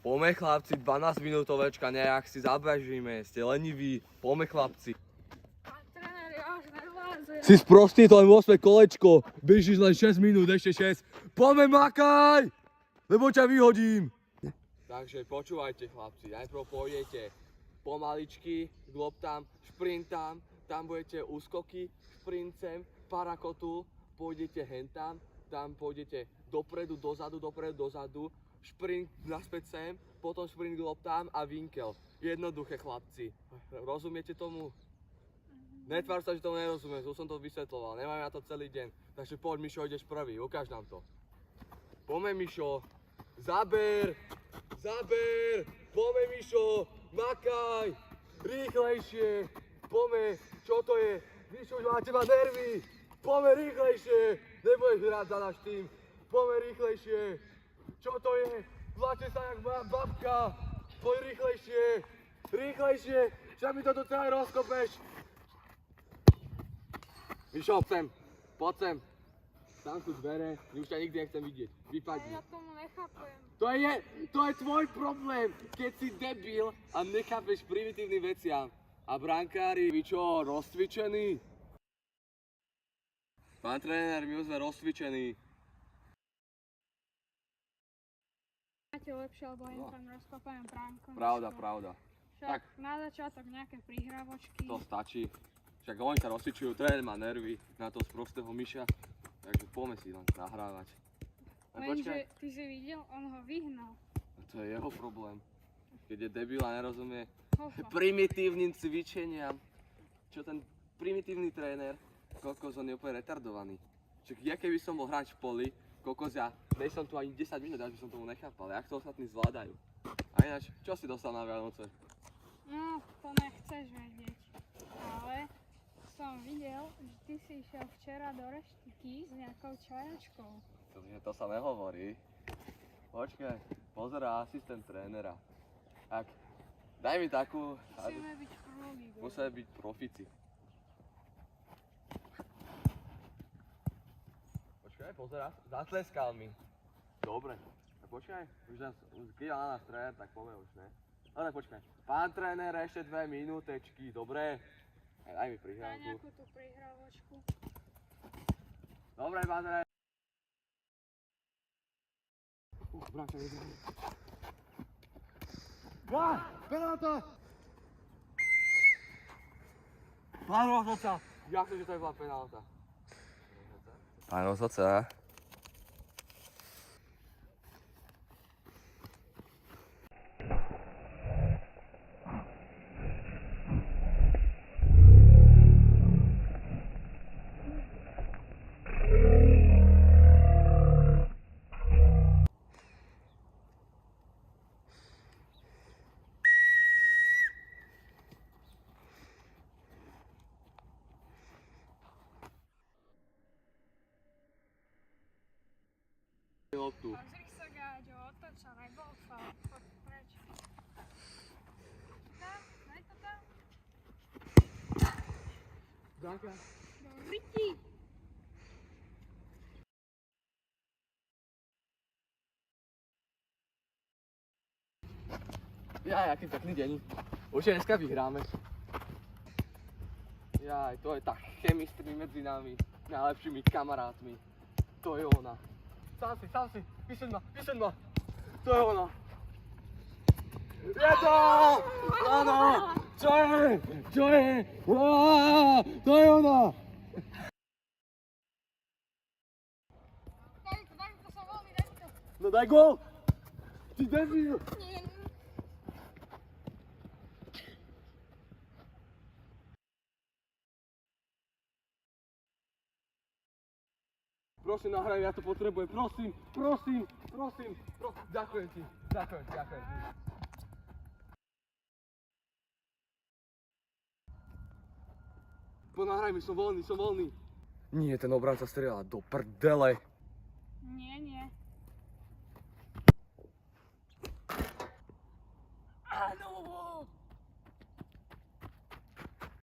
Poďme chlapci, 12 minútovečka, nejak si zabežíme, ste leniví, poďme chlapci. Pán tréner, ja už nervózim. Si sprostý, to len 8 kolečko, bežíš len 6 minút, ešte 6. Poďme makaj, lebo ťa vyhodím. Takže počúvajte chlapci, najprv pôjdete pomaličky k loptám, šprintám, tam budete úskoky, šprincem, parakotu, pôjdete hentam, tam pôjdete dopredu, dozadu, šprint naspäť sem, potom šprint k loptám a vinkel. Jednoduché chlapci. Rozumiete tomu? Netvár sa, že tomu nerozumieš, už som to vysvetloval, nemám na to celý deň. Takže poď Mišo, ideš prvý, ukáž nám to. Poďme Mišo, zaber, poďme Mišo, makaj, rýchlejšie, poďme, čo to je, Mišo už má teba nervy, poďme rýchlejšie, nebudeš hrať za náš tým, poďme rýchlejšie. Čo to je? Vláče sa jak babka. Poď rýchlejšie. Však mi to tu celé rozkopeš. Mišo, sem. Poď sem. Tam sú dvere. Už ťa nikdy nechcem vidieť. Vypadni. Ja tomu nechápem. To je tvoj problém, keď si debil a nechápeš primitívnym veciam. A brankári, vy čo, rozcvičení? Pán tréner, my už sme rozcvičení. Máte lepšie, lebo im tam rozkopajem bránkom. Pravda. Však na začiatok nejaké prihrávočky. To stačí. Však oni sa rozcvičujú, tréner má nervy na toho sprostého myša. Takže poďme si len nahrávať. Lenže ty si videl, on ho vyhnal. To je jeho problém. Keď je debil a nerozumie Hofa. primitívnym cvičeniam. Čo ten primitívny tréner, kokos, on je úplne retardovaný. Však ja keby som bol hráč v poli, kokos, ja som tu ani 10 minút, až by som tomu nechápal, jak to ostatní zvládajú. A ináč, čo si dostal na Vianoce? No, to nechceš vedieť. Ale som videl, že ty si išiel včera do reštiky s nejakou čajačkou. To sa nehovorí. Počkaj, pozerá asistent trénera. Daj mi takú... Musíme byť prúdi. Musíme byť profici. Počkaj, pozerá, zatleskal mi. Dobre, tak počkaj, keď na nás tréner, tak povie už, ne? No tak počkaj, pán tréner, ešte 2 minútečky, dobre? Daj mi Daj prihrávku. nejakú tú prihrávočku. Dobre, pán tréner. Bráča, penálta! Pán rozhodca! Jak to, že to je bola penálta? Pán rozhodca. Loptu. Pozri sa, Gáďo, otoč sa, nebol faul. Poď preč. Tam, daj to tam. Danka. Do ryti. Aký pekný deň. Už dneska vyhráme. To je tá chemistry medzi nami, najlepšími kamarátmi. To je ona. Sám si, vyšeň ma. To je ona. Je to! Áno! Čo je? To je ona! Daj to sa voľný, daj to. No daj gól! Ty debil! Nie. Prosím, nahraj, ja to potrebujem, prosím. Ďakujem ti. Ponáhraj mi, som voľný. Nie, ten obranca strieľa do prdele. Nie.